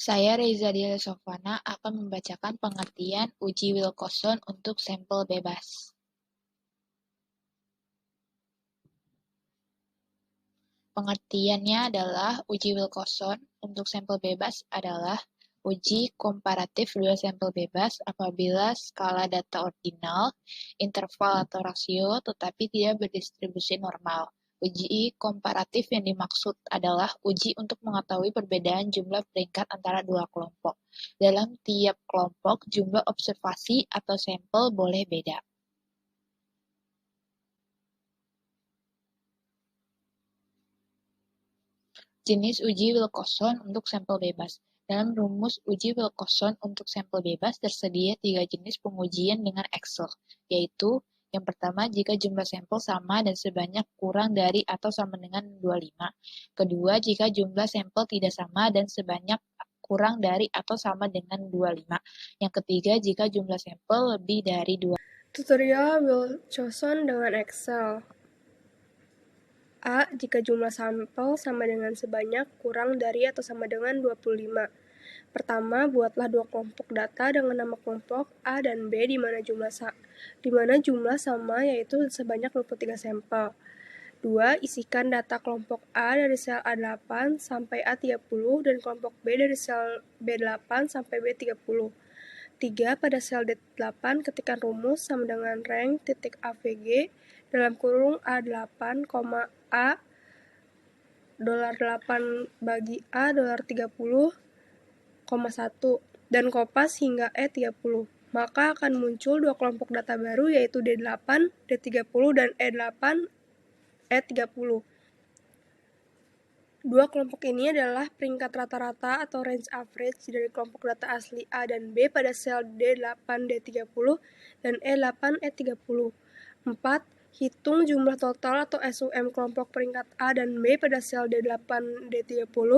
Saya Reza Diela Sofwana akan membacakan pengertian uji Wilcoxon untuk sampel bebas. Pengertiannya adalah uji Wilcoxon untuk sampel bebas adalah uji komparatif dua sampel bebas apabila skala data ordinal, interval atau rasio, tetapi tidak berdistribusi normal. Uji komparatif yang dimaksud adalah uji untuk mengetahui perbedaan jumlah peringkat antara dua kelompok. Dalam tiap kelompok, jumlah observasi atau sampel boleh beda. Jenis uji Wilcoxon untuk sampel bebas. Dalam rumus uji Wilcoxon untuk sampel bebas tersedia 3 jenis pengujian dengan Excel, yaitu yang pertama jika jumlah sampel sama dan sebanyak kurang dari atau sama dengan 25. Kedua, jika jumlah sampel tidak sama dan sebanyak kurang dari atau sama dengan 25. Yang ketiga, jika jumlah sampel lebih dari 2. Tutorial Wilcoxon dengan Excel. A. Jika jumlah sampel sama dengan sebanyak, kurang dari atau sama dengan 25. Pertama, buatlah dua kelompok data dengan nama kelompok A dan B di mana jumlah sama yaitu sebanyak 23 sampel. 2. Isikan data kelompok A dari sel A8 sampai A30 dan kelompok B dari sel B8 sampai B30. 3. Pada sel D8 ketikkan rumus sama dengan rank titik AVG dalam kurung A8, A $8 bagi A $30, 1 dan kopas hingga E30. Maka akan muncul dua kelompok data baru yaitu D8, D30 dan E8, E30. Dua kelompok ini adalah peringkat rata-rata atau range average dari kelompok data asli A dan B pada sel D8, D30 dan E8, E30. 4. Hitung jumlah total atau SUM kelompok peringkat A dan B pada sel D8, D30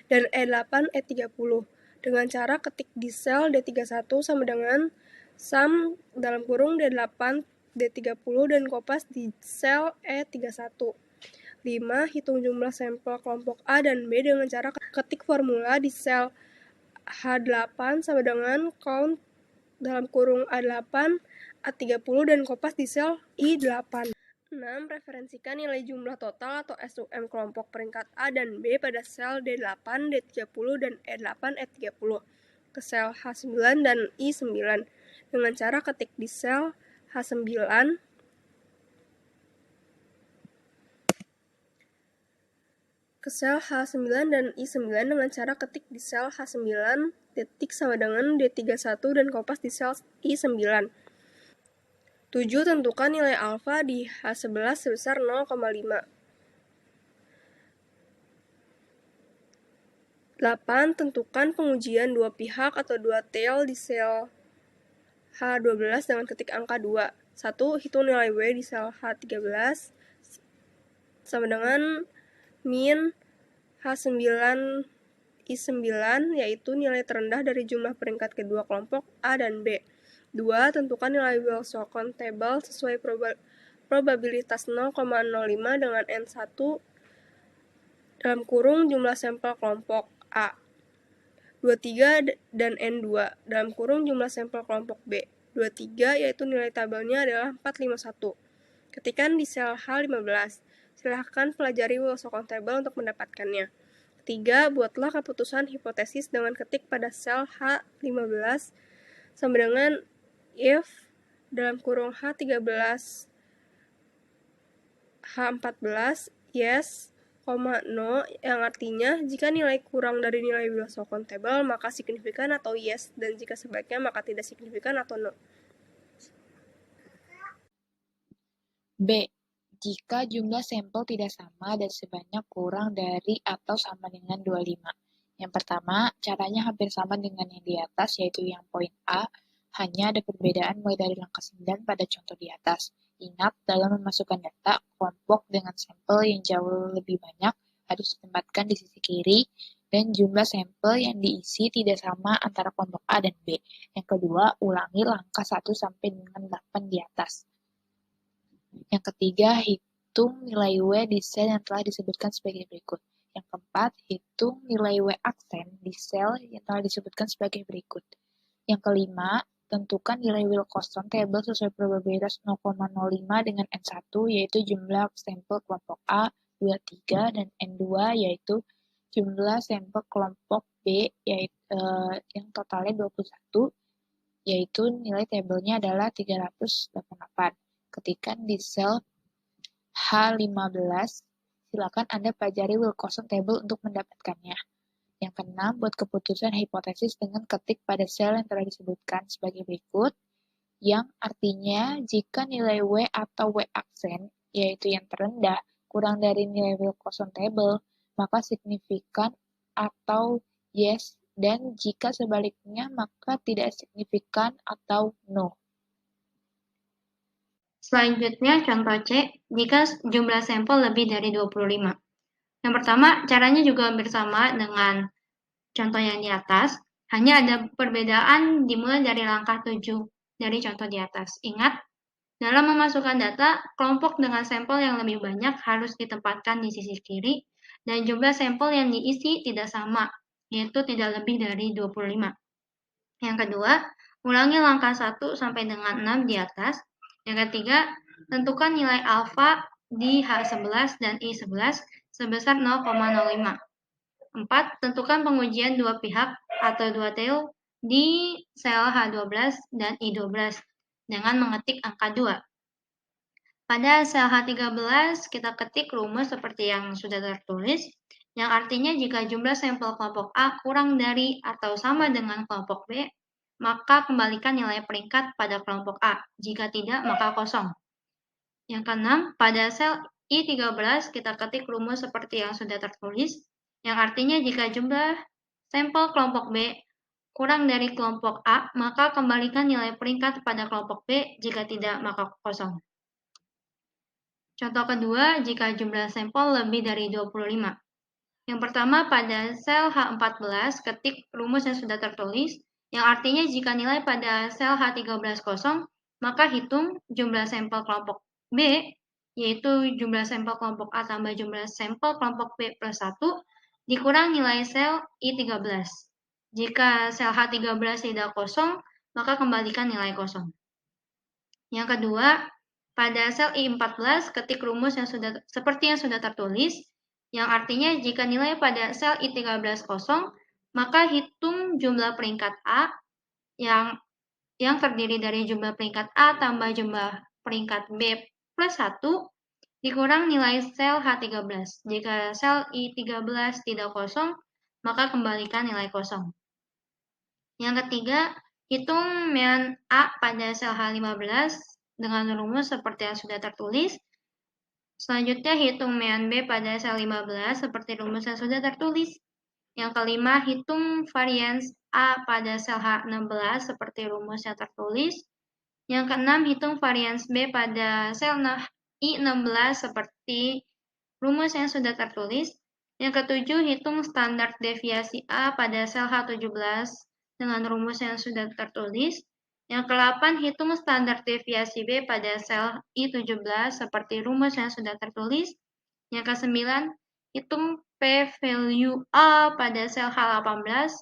dan E8, E30 dengan cara ketik di sel D31 sama dengan sum dalam kurung D8, D30 dan kopas di sel E31. 5. Hitung jumlah sampel kelompok A dan B dengan cara ketik formula di sel H8 sama dengan count dalam kurung A8, A30 dan kopas di sel I8. 6. Referensikan nilai jumlah total atau SUM kelompok peringkat A dan B pada sel D8, D30 dan E8, E30 ke sel H9 dan I9 dengan cara ketik di sel H9 ke sel H9 dan I9 dengan cara ketik di sel H9 titik sama dengan D31 dan kopas di sel I9. 7. Tentukan nilai alfa di H11 sebesar 0,5. 8. Tentukan pengujian dua pihak atau dua tail di sel H12 dengan ketik angka 2. 1. Hitung nilai W di sel H13 sama dengan min H9 I9 yaitu nilai terendah dari jumlah peringkat kedua kelompok A dan B. 2. Tentukan nilai Wilcoxon table sesuai probabilitas 0,05 dengan N1 dalam kurung jumlah sampel kelompok A. 23 dan N2 dalam kurung jumlah sampel kelompok B. 23 yaitu nilai tabelnya adalah 451. Ketikkan di sel H15. Silahkan pelajari Wilcoxon table untuk mendapatkannya. 3. Buatlah keputusan hipotesis dengan ketik pada sel H15 sama dengan if dalam kurung H13 H14 yes, no yang artinya jika nilai kurang dari nilai Wilcoxon table maka signifikan atau yes dan jika sebaliknya maka tidak signifikan atau no. B. Jika jumlah sampel tidak sama dan sebanyak kurang dari atau sama dengan 25. Yang pertama, caranya hampir sama dengan yang di atas, yaitu yang poin A, hanya ada perbedaan mulai dari langkah 9 pada contoh di atas. Ingat, dalam memasukkan data, kelompok dengan sampel yang jauh lebih banyak harus ditempatkan di sisi kiri, dan jumlah sampel yang diisi tidak sama antara kelompok A dan B. Yang kedua, ulangi langkah 1 sampai dengan 8 di atas. Yang ketiga, hitung nilai W di sel yang telah disebutkan sebagai berikut. Yang keempat, hitung nilai W aksen di sel yang telah disebutkan sebagai berikut. Yang kelima, tentukan nilai Wilcoxon table sesuai probabilitas 0,05 dengan N1, yaitu jumlah sampel kelompok A, 2, 3, dan N2, yaitu jumlah sampel kelompok B, yaitu yang totalnya 21, yaitu nilai tabelnya adalah 388. Ketikkan di sel H15, silakan Anda pelajari Wilcoxon table untuk mendapatkannya. Yang keenam, buat keputusan hipotesis dengan ketik pada sel yang telah disebutkan sebagai berikut, yang artinya jika nilai W atau W aksen, yaitu yang terendah, kurang dari nilai Wilcoxon table, maka signifikan atau yes, dan jika sebaliknya maka tidak signifikan atau no. Selanjutnya, contoh C, jika jumlah sampel lebih dari 25. Yang pertama, caranya juga hampir sama dengan contoh yang di atas, hanya ada perbedaan dimulai dari langkah 7 dari contoh di atas. Ingat, dalam memasukkan data, kelompok dengan sampel yang lebih banyak harus ditempatkan di sisi kiri, dan jumlah sampel yang diisi tidak sama, yaitu tidak lebih dari 25. Yang kedua, ulangi langkah 1 sampai dengan 6 di atas. Yang ketiga, tentukan nilai alfa di H11 dan I11 sebesar 0,05. 4. Tentukan pengujian dua pihak atau dua tail di sel H12 dan I12 dengan mengetik angka 2. Pada sel H13, kita ketik rumus seperti yang sudah tertulis, yang artinya jika jumlah sampel kelompok A kurang dari atau sama dengan kelompok B, maka kembalikan nilai peringkat pada kelompok A. Jika tidak, maka kosong. Yang keenam, pada sel I13 kita ketik rumus seperti yang sudah tertulis, yang artinya jika jumlah sampel kelompok B kurang dari kelompok A, maka kembalikan nilai peringkat pada kelompok B, jika tidak, maka kosong. Contoh kedua, jika jumlah sampel lebih dari 25. Yang pertama, pada sel H14, ketik rumus yang sudah tertulis, yang artinya jika nilai pada sel H13 kosong, maka hitung jumlah sampel kelompok B, yaitu jumlah sampel kelompok A tambah jumlah sampel kelompok B plus 1, dikurang nilai sel I13. Jika sel H13 tidak kosong, maka kembalikan nilai kosong. Yang kedua, pada sel I14, ketik rumus yang seperti yang sudah tertulis, yang artinya jika nilai pada sel I13 kosong, maka hitung jumlah peringkat A yang terdiri dari jumlah peringkat A tambah jumlah peringkat B plus 1, dikurang nilai sel H13. Jika sel I13 tidak kosong, maka kembalikan nilai kosong. Yang ketiga, hitung mean A pada sel H15 dengan rumus seperti yang sudah tertulis. Selanjutnya, hitung mean B pada sel 15 seperti rumus yang sudah tertulis. Yang kelima, hitung varians A pada sel H16 seperti rumus yang tertulis. Yang keenam, hitung varians B pada sel I16 seperti rumus yang sudah tertulis. Yang ketujuh, hitung standar deviasi A pada sel H17 dengan rumus yang sudah tertulis. Yang ke-8, hitung standar deviasi B pada sel I17 seperti rumus yang sudah tertulis. Yang ke-9, hitung p-value A pada sel H18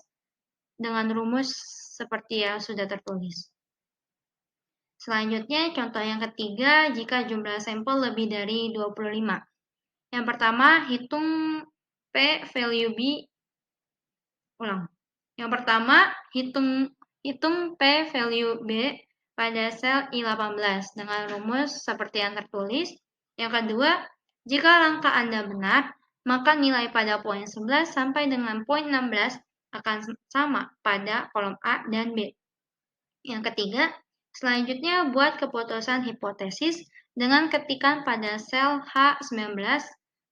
dengan rumus seperti yang sudah tertulis. Selanjutnya, contoh yang ketiga, jika jumlah sampel lebih dari 25. Yang pertama, hitung p-value B. Yang pertama, hitung p-value B pada sel I18 dengan rumus seperti yang tertulis. Yang kedua, jika langkah Anda benar, maka nilai pada poin 11 sampai dengan poin 16 akan sama pada kolom A dan B. Yang ketiga, selanjutnya buat keputusan hipotesis dengan ketikan pada sel H19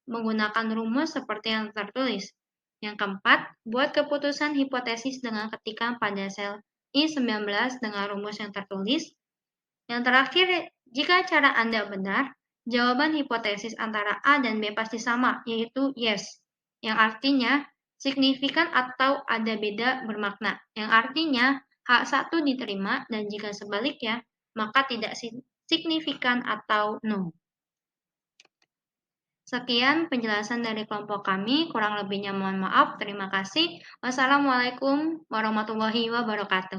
menggunakan rumus seperti yang tertulis. Yang keempat, buat keputusan hipotesis dengan ketikan pada sel I19 dengan rumus yang tertulis. Yang terakhir, jika cara Anda benar, jawaban hipotesis antara A dan B pasti sama, yaitu yes, yang artinya signifikan atau ada beda bermakna, yang artinya H1 diterima, dan jika sebaliknya, maka tidak signifikan atau no. Sekian penjelasan dari kelompok kami, kurang lebihnya mohon maaf. Terima kasih. Wassalamualaikum warahmatullahi wabarakatuh.